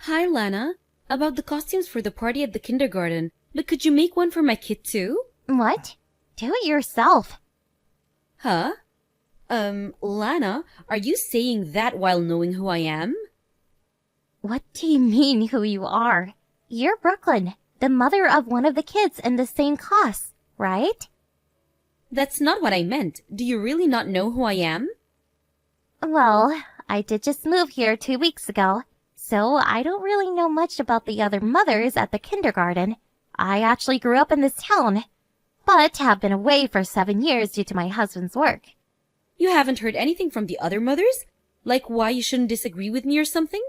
Hi, Lana. About the costumes for the party at the kindergarten. But could you make one for my kid too? What? Do it yourself. Huh? Lana, are you saying that while knowing who I am? What do you mean who you are? You're Brooklyn, the mother of one of the kids in the same class, right? That's not what I meant. Do you really not know who I am? Well, I did just move here 2 weeks ago, so I don't really know much about the other mothers at the kindergarten. I actually grew up in this town, but have been away for 7 years due to my husband's work. You haven't heard anything from the other mothers? Like why you shouldn't disagree with me or something?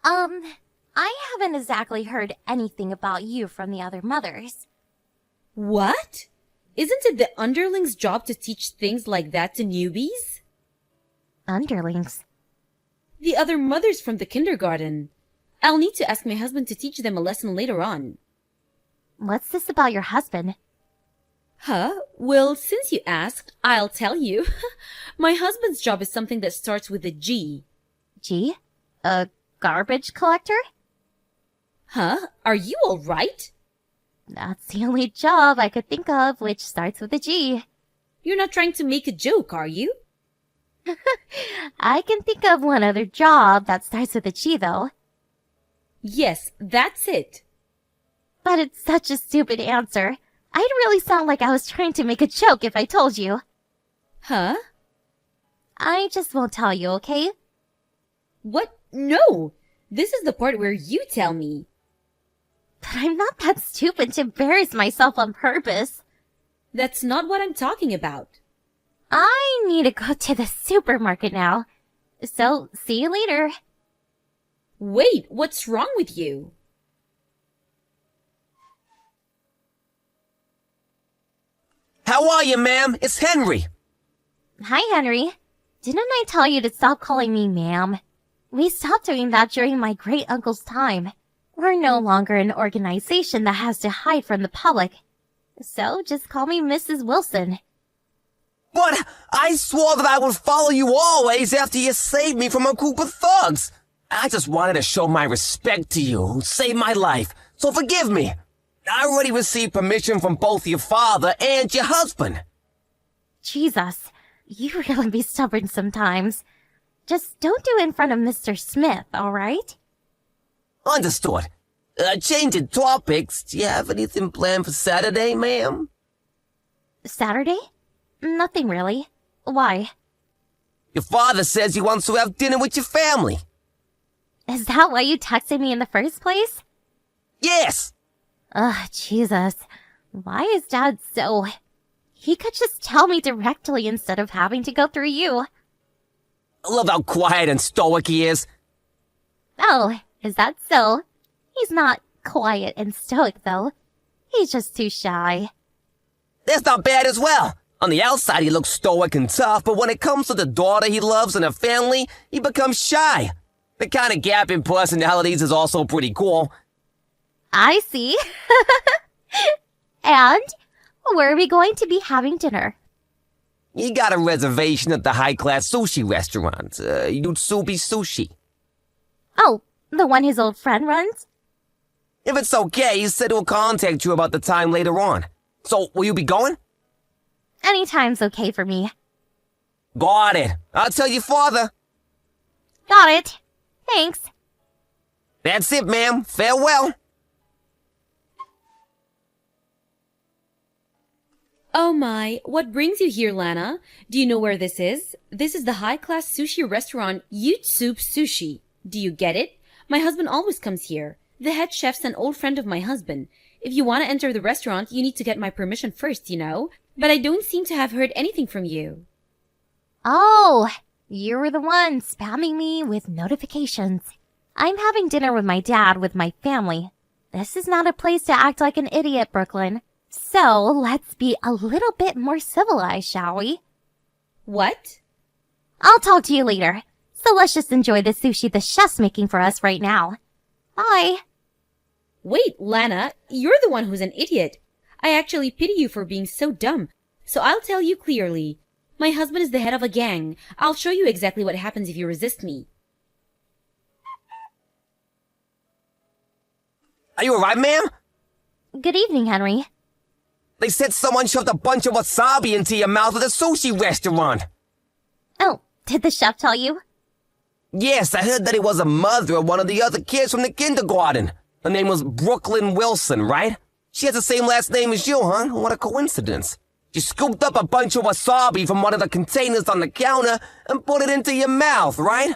I haven't exactly heard anything about you from the other mothers. What? Isn't it the underling's job to teach things like that to newbies? Underlings? The other mothers from the kindergarten. I'll need to ask my husband to teach them a lesson later on. What's this about your husband? Huh? Well, since you asked, I'll tell you. My husband's job is something that starts with a G. G? A garbage collector? Huh? Are you all right? That's the only job I could think of which starts with a G. You're not trying to make a joke, are you? I can think of one other job that starts with a G, though. Yes, that's it. But it's such a stupid answer. I'd really sound like I was trying to make a joke if I told you. Huh? I just won't tell you, okay? What? No! This is the part where you tell me. But I'm not that stupid to embarrass myself on purpose. That's not what I'm talking about. I need to go to the supermarket now. So, see you later. Wait, what's wrong with you? How are you, ma'am? It's Henry. Hi, Henry. Didn't I tell you to stop calling me ma'am? We stopped doing that during my great-uncle's time. We're no longer an organization that has to hide from the public. So just call me Mrs. Wilson. But I swore that I would follow you always after you saved me from a group of thugs. I just wanted to show my respect to you who saved my life, so forgive me. I already received permission from both your father and your husband. Jesus, you really be stubborn sometimes. Just don't do it in front of Mr. Smith, alright? Understood. Changing topics, do you have anything planned for Saturday, ma'am? Saturday? Nothing really. Why? Your father says he wants to have dinner with your family. Is that why you texted me in the first place? Yes! Ugh, Jesus. Why is Dad so... He could just tell me directly instead of having to go through you. I love how quiet and stoic he is. Oh, is that so? He's not quiet and stoic, though. He's just too shy. That's not bad as well. On the outside, he looks stoic and tough, but when it comes to the daughter he loves and her family, he becomes shy. The kind of gap in personalities is also pretty cool. I see. And where are we going to be having dinner? He got a reservation at the high-class sushi restaurant, Yutsubi Sushi. Oh, the one his old friend runs? If it's okay, he said he'll contact you about the time later on. So, will you be going? Anytime's okay for me. Got it. I'll tell your father. Got it. Thanks. That's it, ma'am. Farewell. Oh my, what brings you here, Lana? Do you know where this is? This is the high-class sushi restaurant Yutsup Sushi. Do you get it? My husband always comes here. The head chef's an old friend of my husband. If you want to enter the restaurant, you need to get my permission first, you know? But I don't seem to have heard anything from you. Oh, you were the one spamming me with notifications. I'm having dinner with my dad with my family. This is not a place to act like an idiot, Brooklyn. So let's be a little bit more civilized, shall we? What? I'll talk to you later. So let's just enjoy the sushi the chef's making for us right now. Bye. Wait, Lana, you're the one who's an idiot. I actually pity you for being so dumb. So I'll tell you clearly. My husband is the head of a gang. I'll show you exactly what happens if you resist me. Are you alright, ma'am? Good evening, Henry. They said someone shoved a bunch of wasabi into your mouth at a sushi restaurant. Oh, did the chef tell you? Yes, I heard that it was a mother of one of the other kids from the kindergarten. Her name was Brooklyn Wilson, right? She has the same last name as you, huh? What a coincidence. You scooped up a bunch of wasabi from one of the containers on the counter and put it into your mouth, right?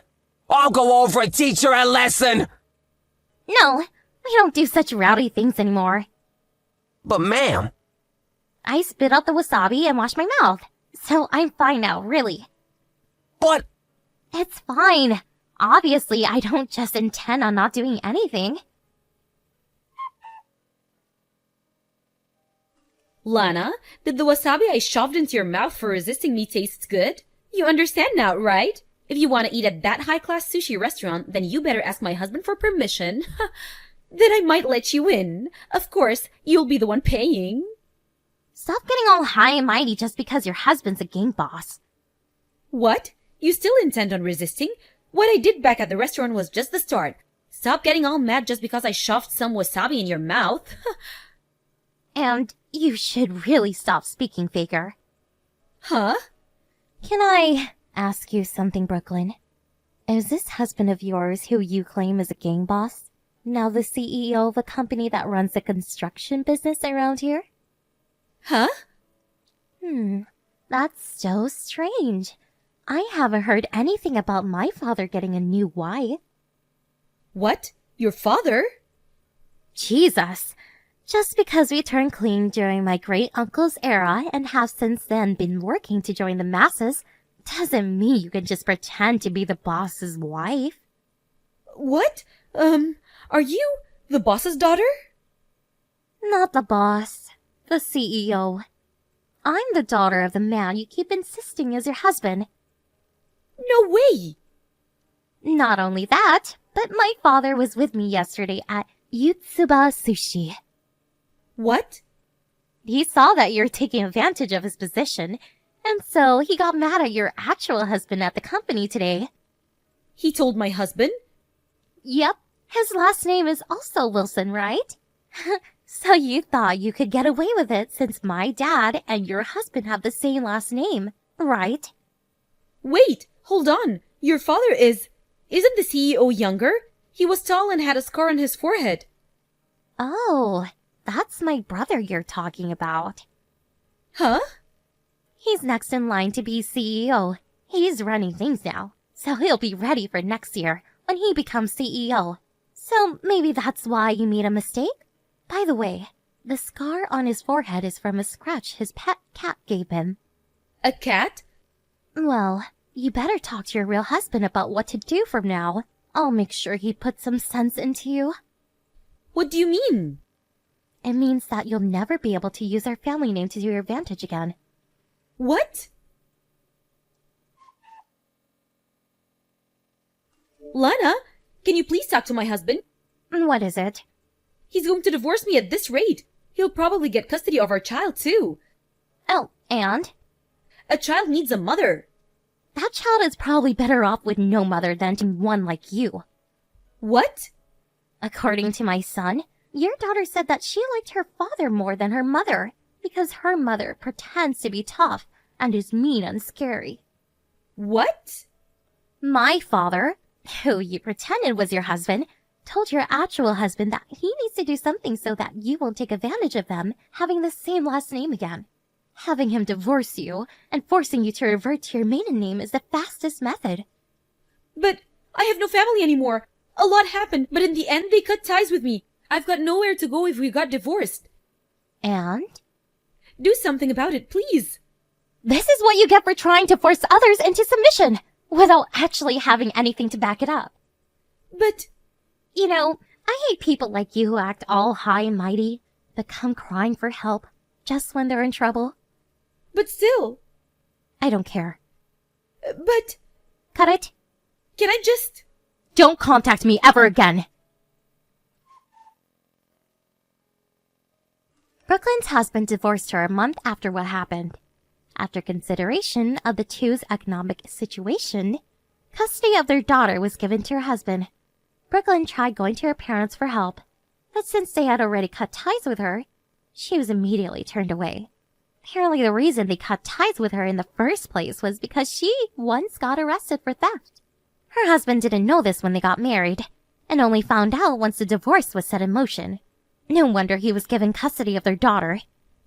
I'll go over and teach her a lesson! No, we don't do such rowdy things anymore. But ma'am... I spit out the wasabi and washed my mouth. So I'm fine now, really. But... It's fine. Obviously, I don't just intend on not doing anything. Lana, did the wasabi I shoved into your mouth for resisting me taste good? You understand now, right? If you want to eat at that high-class sushi restaurant, then you better ask my husband for permission. Then I might let you in. Of course, you'll be the one paying. Stop getting all high and mighty just because your husband's a gang boss. What? You still intend on resisting? What I did back at the restaurant was just the start. Stop getting all mad just because I shoved some wasabi in your mouth. And you should really stop speaking, Faker. Huh? Can I ask you something, Brooklyn? Is this husband of yours who you claim is a gang boss now the CEO of a company that runs a construction business around here? Huh? That's so strange. I haven't heard anything about my father getting a new wife. What? Your father? Jesus! Just because we turned clean during my great-uncle's era and have since then been working to join the masses doesn't mean you can just pretend to be the boss's wife. What? Are you the boss's daughter? Not the boss. The CEO. I'm the daughter of the man you keep insisting is your husband. No way! Not only that, but my father was with me yesterday at Yutsuba Sushi. What? He saw that you're taking advantage of his position, and so he got mad at your actual husband at the company today. He told my husband? Yep, his last name is also Wilson, right? So you thought you could get away with it since my dad and your husband have the same last name, right? Wait, hold on. Your father isn't the CEO younger? He was tall and had a scar on his forehead. Oh, that's my brother you're talking about. Huh? He's next in line to be CEO. He's running things now, so he'll be ready for next year when he becomes CEO. So maybe that's why you made a mistake? By the way, the scar on his forehead is from a scratch his pet cat gave him. A cat? Well, you better talk to your real husband about what to do from now. I'll make sure he puts some sense into you. What do you mean? It means that you'll never be able to use our family name to your advantage again. What? Lana, can you please talk to my husband? What is it? He's going to divorce me at this rate. He'll probably get custody of our child, too. Oh, and? A child needs a mother. That child is probably better off with no mother than to one like you. What? According to my son, your daughter said that she liked her father more than her mother because her mother pretends to be tough and is mean and scary. What? My father, who you pretended was your husband, told your actual husband that he needs to do something so that you won't take advantage of them having the same last name again. Having him divorce you and forcing you to revert to your maiden name is the fastest method. But I have no family anymore. A lot happened, but in the end they cut ties with me. I've got nowhere to go if we got divorced. And? Do something about it, please. This is what you get for trying to force others into submission without actually having anything to back it up. But... You know, I hate people like you who act all high and mighty, but come crying for help just when they're in trouble. But still... I don't care. But... Cut it. Can I just... Don't contact me ever again. Brooklyn's husband divorced her a month after what happened. After consideration of the two's economic situation, custody of their daughter was given to her husband. Brooklyn tried going to her parents for help. But since they had already cut ties with her, she was immediately turned away. Apparently the reason they cut ties with her in the first place was because she once got arrested for theft. Her husband didn't know this when they got married, and only found out once the divorce was set in motion. No wonder he was given custody of their daughter.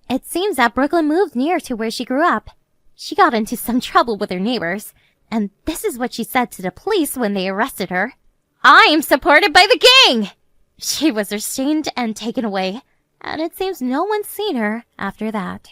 It seems that Brooklyn moved near to where she grew up. She got into some trouble with her neighbors, and this is what she said to the police when they arrested her. "I am supported by the gang!" She was restrained and taken away, and it seems no one's seen her after that.